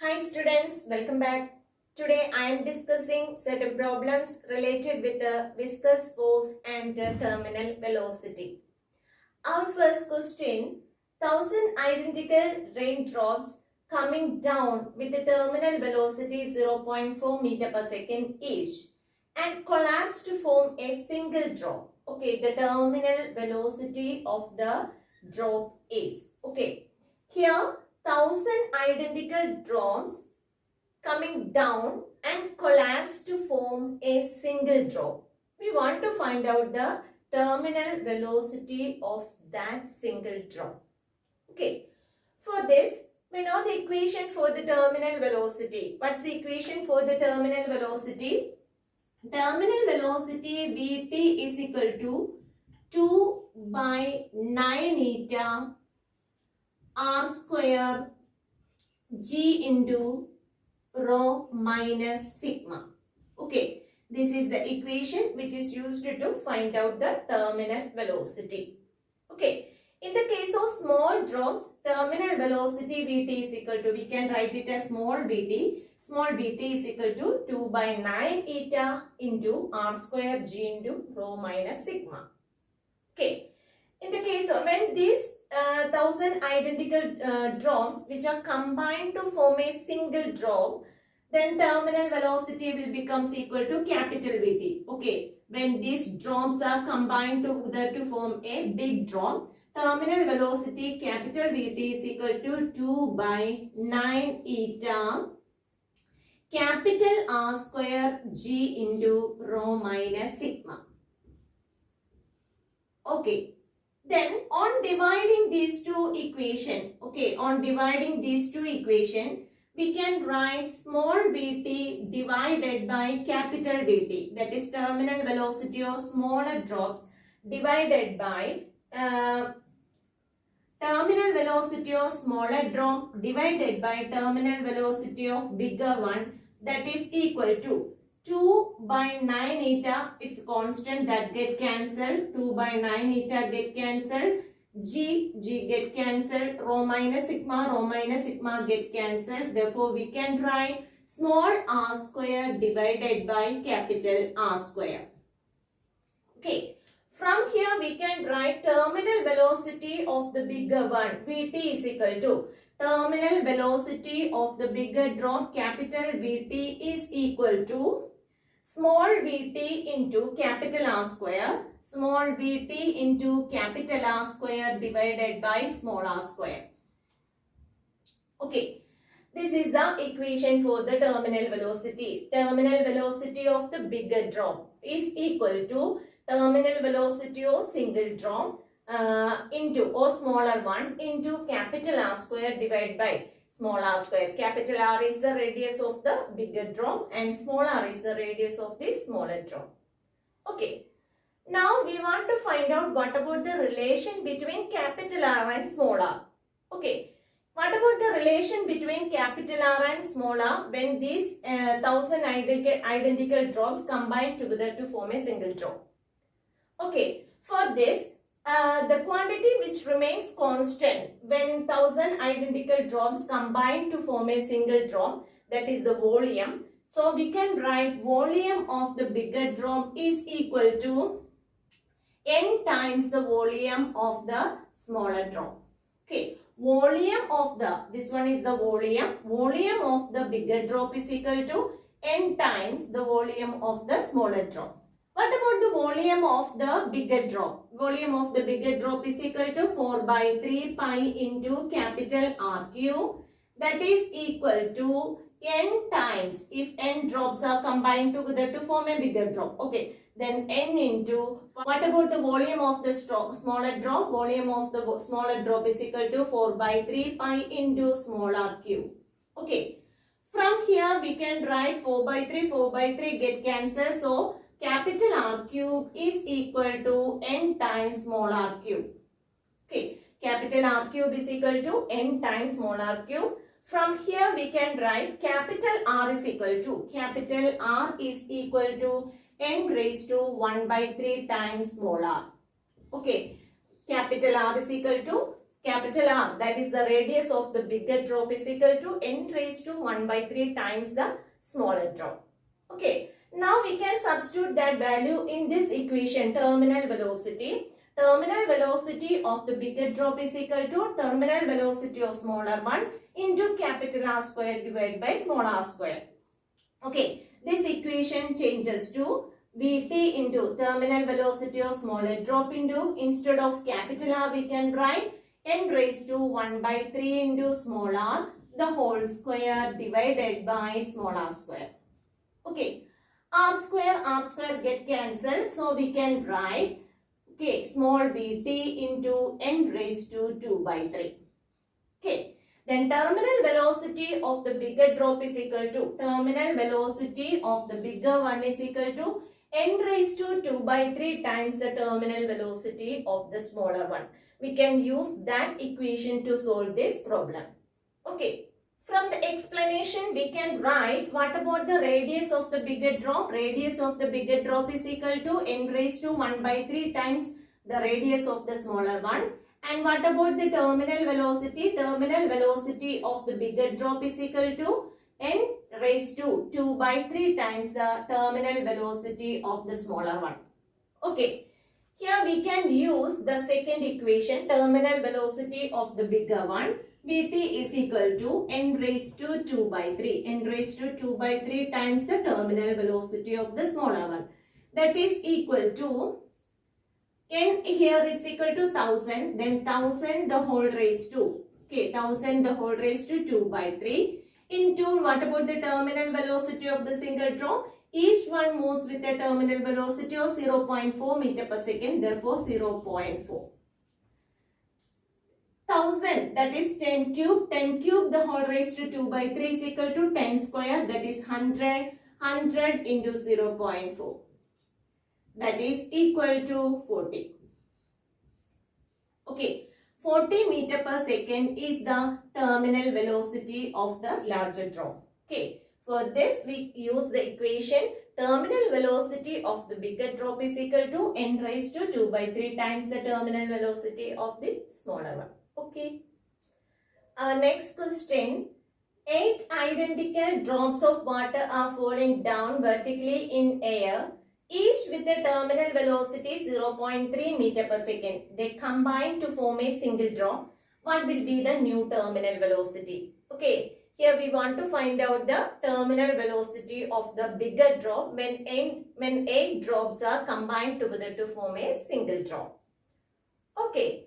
Hi students, welcome back. Today I am discussing certain problems related with the viscous force and terminal velocity. Our first question, 1000 identical raindrops coming down with the terminal velocity 0.4 meter per second each and collapse to form a single drop. Okay, the terminal velocity of the drop is. Okay, here 1000 identical drops coming down and collapse to form a single drop. We want to find out the terminal velocity of that single drop. Okay, for this, we know the equation for the terminal velocity. What's the equation for the terminal velocity? Terminal velocity Vt is equal to 2 by 9 eta r square g into rho minus sigma. Okay, this is the equation which is used to find out the terminal velocity. Okay, in the case of small drops, terminal velocity Vt is equal to, we can write it as small Vt. Small Vt is equal to 2 by 9 eta into r square g into rho minus sigma. Okay, in the case of when these 1000 identical drops which are combined to form a single drop, then terminal velocity will becomes equal to capital Vt. Okay, when these drops are combined together to form a big drop, terminal velocity capital Vt is equal to 2 by 9 eta capital R square g into rho minus sigma. Okay. Then on dividing these two equation, we can write small Vt divided by capital Vt, that is terminal velocity of smaller drops divided by terminal velocity of smaller drop divided by terminal velocity of bigger one, that is equal to 2 by 9 eta, it's constant that get cancelled, 2 by 9 eta get cancelled, g get cancelled, rho minus sigma get cancelled. Therefore, we can write small r square divided by capital R square. Okay, from here we can write terminal velocity of the bigger one, Vt is equal to terminal velocity of the bigger drop, capital Vt is equal to small Vt into capital R square, small Vt into capital R square divided by small r square. Okay, this is the equation for the terminal velocity. Terminal velocity of the bigger drop is equal to terminal velocity of single drop into or smaller one into capital R square divided by small r square. Capital R is the radius of the bigger drop and small r is the radius of the smaller drop. Okay. Now we want to find out what about the relation between capital R and small r. Okay. What about the relation between capital R and small r when these 1000 identical drops combine together to form a single drop? Okay. For this, the quantity which remains constant when 1000 identical drops combine to form a single drop, that is the volume. So we can write volume of the bigger drop is equal to n times the volume of the smaller drop. Okay, volume of the, this one is the volume of the bigger drop is equal to n times the volume of the smaller drop. What about the volume of the bigger drop? Volume of the bigger drop is equal to 4 by 3 pi into capital R cube. That is equal to n times, if n drops are combined together to form a bigger drop. Okay, then n into, what about the volume of the smaller drop? Volume of the smaller drop is equal to 4 by 3 pi into small r cube. Okay, from here we can write 4 by 3 get cancelled. So, capital R cube is equal to n times small r cube. Okay, capital R cube is equal to n times small r cube. From here we can write capital R is equal to n raised to 1 by 3 times small r. Okay, capital R is equal to capital R, that is the radius of the bigger drop, is equal to n raised to 1 by 3 times the smaller drop. Okay, now we can substitute that value in this equation, terminal velocity. Terminal velocity of the bigger drop is equal to terminal velocity of smaller one into capital R square divided by small r square. Okay, this equation changes to Vt into terminal velocity of smaller drop into, instead of capital R we can write n raised to 1 by 3 into small r the whole square divided by small r square. Okay, r square get cancelled, so we can write, okay, small Vt into n raised to 2 by 3. Okay, then terminal velocity of the bigger drop is equal to, terminal velocity of the bigger one is equal to n raised to 2 by 3 times the terminal velocity of the smaller one. We can use that equation to solve this problem. Okay. From the explanation, we can write what about the radius of the bigger drop. Radius of the bigger drop is equal to n raised to 1 by 3 times the radius of the smaller one. And what about the terminal velocity? Terminal velocity of the bigger drop is equal to n raised to 2 by 3 times the terminal velocity of the smaller one. Okay. Here we can use the second equation, terminal velocity of the bigger one. Vt is equal to n raised to 2 by 3. N raised to 2 by 3 times the terminal velocity of the smaller one. That is equal to, n here it's equal to 1000. Then 1000 the whole raised to, okay, 1000 the whole raised to 2 by 3 into, what about the terminal velocity of the single drop? Each one moves with a terminal velocity of 0.4 meter per second. Therefore 0.4. 1000, that is 10 cube. 10 cube the whole raised to 2 by 3 is equal to 10 square, that is 100. 100 into 0.4, that is equal to 40. Okay, 40 meter per second is the terminal velocity of the larger drop. Okay, for this we use the equation, terminal velocity of the bigger drop is equal to n raised to 2 by 3 times the terminal velocity of the smaller one. Okay. Next question. 8 identical drops of water are falling down vertically in air, each with a terminal velocity 0.3 meter per second. They combine to form a single drop. What will be the new terminal velocity? Okay. Here we want to find out the terminal velocity of the bigger drop when 8 drops are combined together to form a single drop. Okay.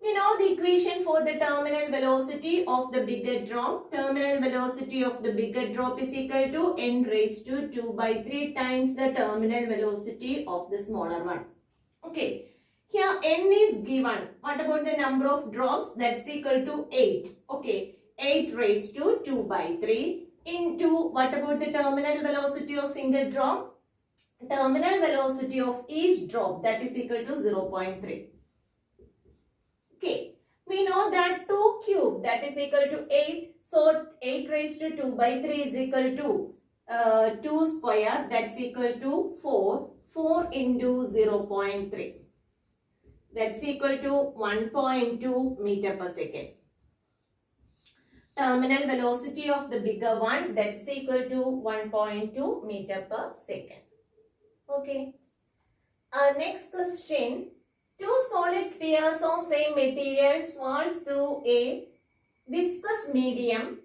We know the equation for the terminal velocity of the bigger drop. Terminal velocity of the bigger drop is equal to n raised to 2 by 3 times the terminal velocity of the smaller one. Okay. Here n is given. What about the number of drops? That's equal to 8. Okay. 8 raised to 2 by 3 into, what about the terminal velocity of single drop? Terminal velocity of each drop, that is equal to 0.3. Okay, we know that 2 cube, that is equal to 8. So 8 raised to 2 by 3 is equal to 2 square, that's equal to 4. 4 into 0.3. That's equal to 1.2 meter per second. Terminal velocity of the bigger one, that's equal to 1.2 meter per second. Okay. Next question. 2 solid spheres of same material falls through a viscous medium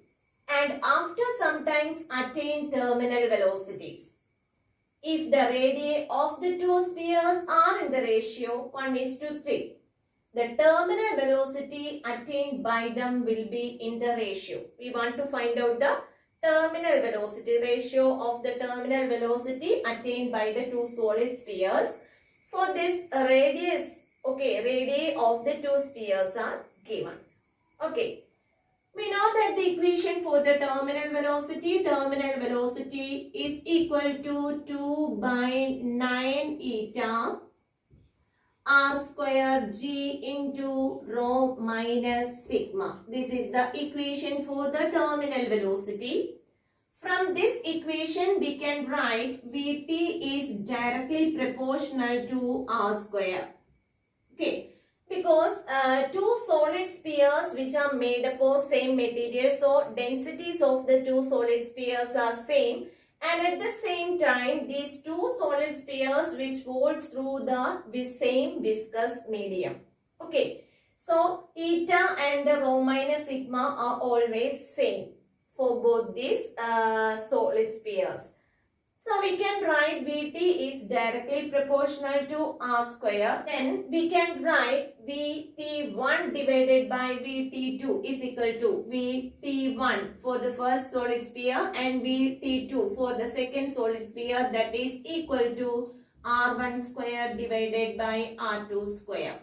and after sometimes attain terminal velocities. If the radii of the 2 spheres are in the ratio 1:3, the terminal velocity attained by them will be in the ratio. We want to find out the terminal velocity, ratio of the terminal velocity attained by the 2 solid spheres. For this radius, okay, radii of the 2 spheres are given. Okay. We know that the equation for the terminal velocity is equal to 2 by 9 eta r square g into rho minus sigma. This is the equation for the terminal velocity. From this equation, we can write Vt is directly proportional to r square. Okay. Because two solid spheres which are made up of same material, so densities of the two solid spheres are same, and at the same time these two solid spheres which falls through the same viscous medium. Okay, so eta and rho minus sigma are always same for both these solid spheres. So we can write Vt is directly proportional to R square. Then we can write Vt1 divided by Vt2 is equal to Vt1 for the first solid sphere and Vt2 for the second solid sphere, that is equal to R1 square divided by R2 square.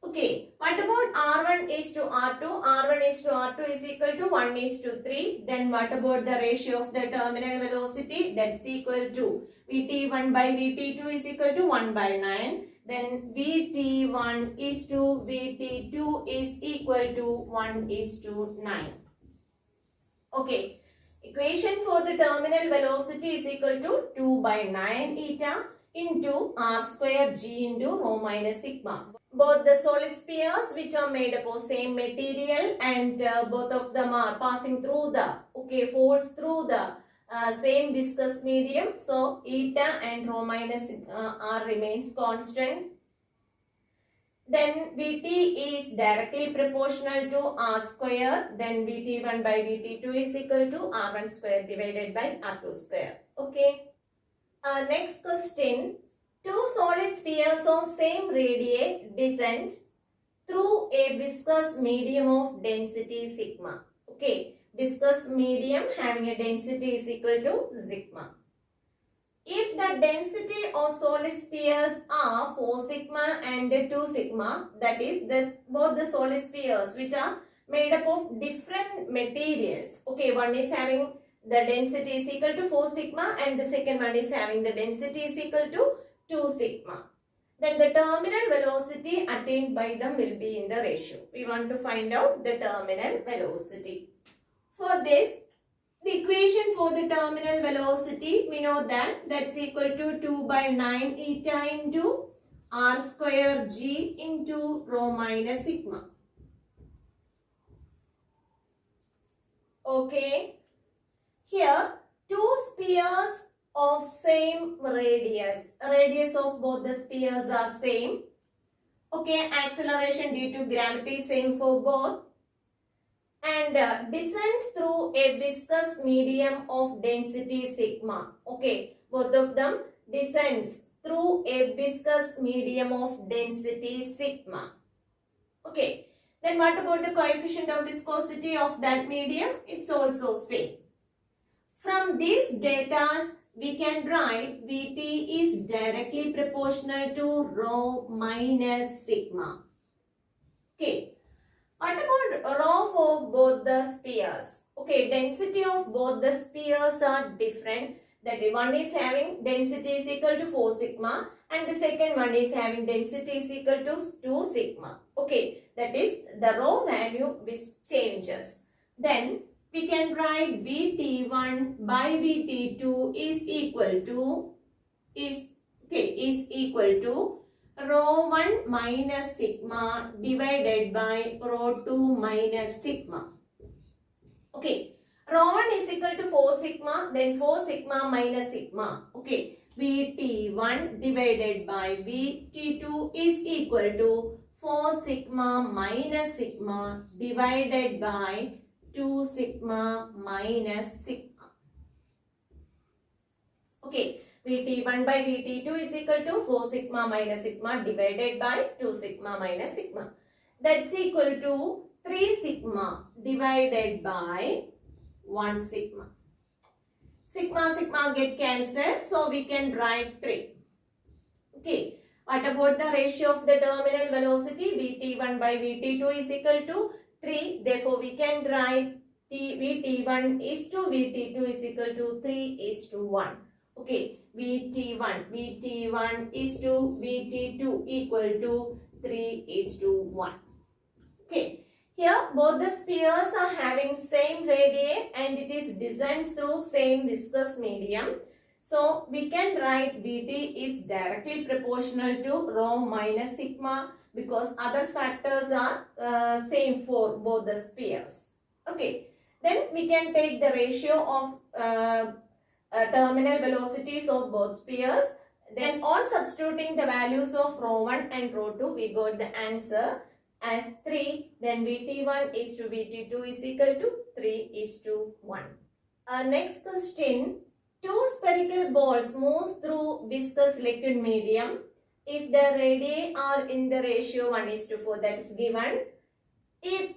Okay, what about R1 is to R2? R1 is to R2 is equal to 1 is to 3. Then what about the ratio of the terminal velocity? That's equal to Vt1 by Vt2 is equal to 1 by 9. Then Vt1 is to Vt2 is equal to 1 is to 9. Okay, equation for the terminal velocity is equal to 2 by 9 eta into R square G into rho minus sigma. Both the solid spheres which are made up of same material and both of them are passing through the, falls through the same viscous medium. So, eta and rho minus R remains constant. Then Vt is directly proportional to R square. Then Vt1 by Vt2 is equal to R1 square divided by R2 square. Okay. Next question. Two solid spheres of same radii descend through a viscous medium of density sigma. Okay, viscous medium having a density is equal to sigma. If the density of solid spheres are 4 sigma and 2 sigma, that is both the solid spheres which are made up of different materials. Okay, one is having the density is equal to 4 sigma and the second one is having the density is equal to 2 sigma. Then the terminal velocity attained by them will be in the ratio. We want to find out the terminal velocity. For this, the equation for the terminal velocity, we know that that's equal to 2 by 9 eta into R square G into rho minus sigma. Okay. Here, two spheres of same radius of both the spheres are same. Okay, acceleration due to gravity same for both, and descends through a viscous medium of density sigma. Okay, both of them descends through a viscous medium of density sigma. Okay, then what about the coefficient of viscosity of that medium? It's also same. From these data, we can write Vt is directly proportional to rho minus sigma. Okay. What about rho for both the spheres? Okay, density of both the spheres are different. That one is having density is equal to 4 sigma and the second one is having density is equal to 2 sigma. Okay, that is the rho value which changes. Then we can write Vt1 by Vt2 is equal to rho 1 minus sigma divided by rho 2 minus sigma. Okay, rho 1 is equal to 4 sigma, then 4 sigma minus sigma. Okay, Vt1 divided by Vt2 is equal to 4 sigma minus sigma divided by 2 sigma minus sigma. Okay, Vt1 by Vt2 is equal to 4 sigma minus sigma divided by 2 sigma minus sigma. That's equal to 3 sigma divided by 1 sigma. Sigma get cancelled, so we can write 3. Okay, what about the ratio of the terminal velocity? Vt1 by Vt2 is equal to 3. Therefore, we can write Vt1 is to Vt2 is equal to 3 is to 1. Okay, Vt1 is to Vt2 equal to 3 is to 1. Okay, here both the spheres are having same radii and it is designed through same viscous medium. So we can write Vt is directly proportional to rho minus sigma because other factors are same for both the spheres. Okay, then we can take the ratio of terminal velocities of both spheres. Then on substituting the values of rho1 and rho2, we got the answer as 3. Then Vt1 is to Vt2 is equal to 3 is to 1. Next question. Two spherical balls moves through viscous liquid medium. If the radii are in the ratio 1:4, that is given.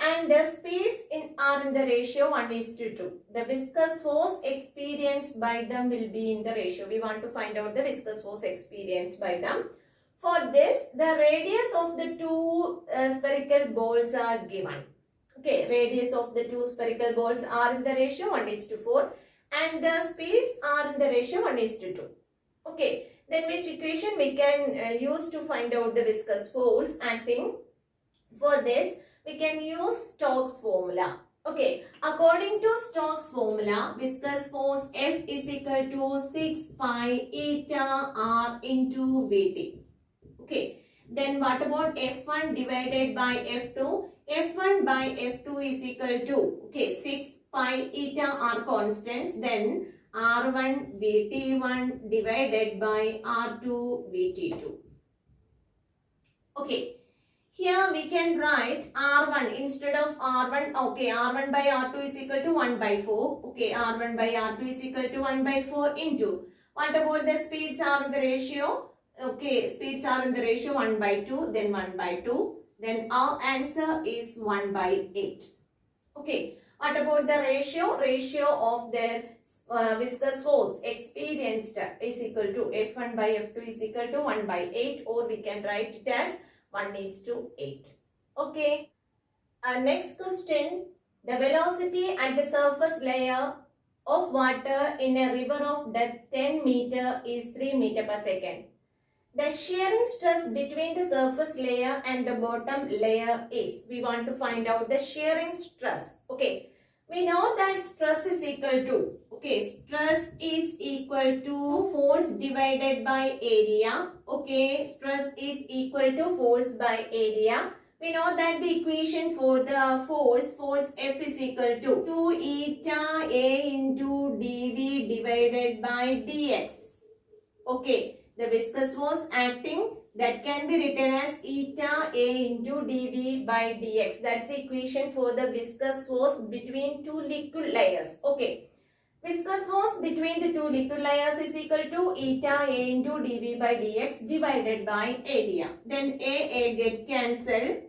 And the speeds are in the ratio 1:2. The viscous force experienced by them will be in the ratio. We want to find out the viscous force experienced by them. For this, the radius of the two spherical balls are given. Okay, radius of the two spherical balls are in the ratio 1:4 and the speeds are in the ratio 1:2. Okay, then which equation we can use to find out the viscous force acting? For this, we can use Stokes formula. Okay, according to Stokes formula, viscous force F is equal to 6 pi eta R into Vt. Okay, then what about F1 divided by F2? F1 by F2 is equal to, okay, 6 pi eta are constants, then R1 Vt1 divided by R2 Vt2. Okay. Here we can write R1 instead of R1. Okay, R1 by R2 is equal to 1 by 4. Okay, R1 by R2 is equal to 1 by 4 into. What about the speeds are in the ratio? Okay, speeds are in the ratio 1 by 2, then 1 by 2. Then our answer is 1 by 8. Okay, what about the ratio? Ratio of their viscous force experienced is equal to F1 by F2 is equal to 1 by 8, or we can write it as 1:8. Okay. Next question. The velocity at the surface layer of water in a river of depth 10 meter is 3 meter per second. The shearing stress between the surface layer and the bottom layer is. We want to find out the shearing stress. Okay. We know that stress is equal to, okay, stress is equal to force divided by area. Okay, stress is equal to force by area. We know that the equation for the force F is equal to 2 eta A into dV divided by dx. Okay, the viscous force acting, that can be written as eta A into dV by dx. That's the equation for the viscous force between two liquid layers. Okay. Viscous force between the two liquid layers is equal to eta A into dV by dx divided by area. Then A get cancelled.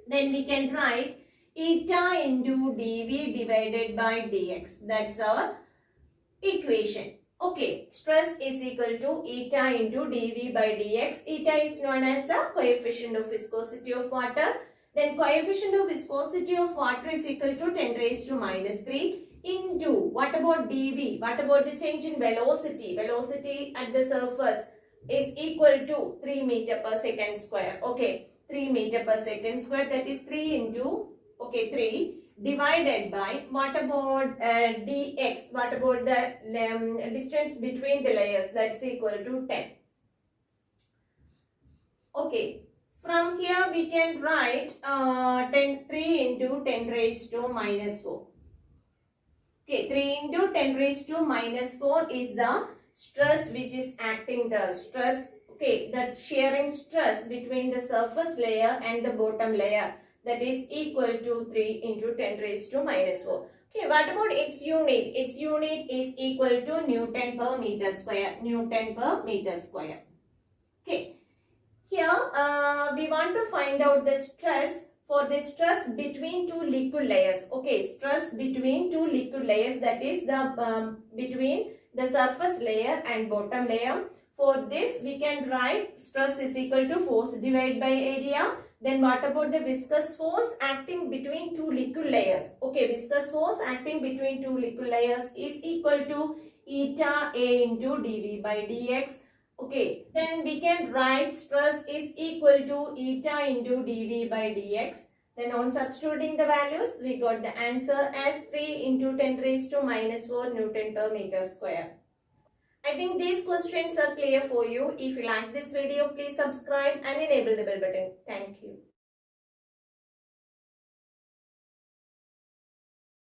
Then we can write eta into dV divided by dx. That's our equation. Okay, stress is equal to eta into dV by dx. Eta is known as the coefficient of viscosity of water. Then coefficient of viscosity of water is equal to 10 raised to minus 3 into, what about dV? What about the change in velocity? Velocity at the surface is equal to 3 meter per second square. Okay, 3 meter per second square, that is 3 into, okay, 3. Divided by, what about dx? What about the distance between the layers? That's equal to 10. Okay, from here we can write 3 into 10 raised to minus 4. Okay, 3 into 10 raised to minus 4 is the stress which is acting, the stress, okay, the shearing stress between the surface layer and the bottom layer. That is equal to 3 into 10 raised to minus 4. Okay, what about its unit? Its unit is equal to Newton per meter square. Newton per meter square. Okay, here we want to find out the stress for the stress between two liquid layers. Okay, stress between two liquid layers, that is the between the surface layer and bottom layer. For this, we can write stress is equal to force divided by area. Then what about the viscous force acting between two liquid layers? Okay, viscous force acting between two liquid layers is equal to eta A into dV by dx. Okay, then we can write stress is equal to eta into dV by dx. Then on substituting the values, we got the answer as 3 into 10 raised to minus 4 Newton per meter square. I think these questions are clear for you. If you like this video, please subscribe and enable the bell button. Thank you.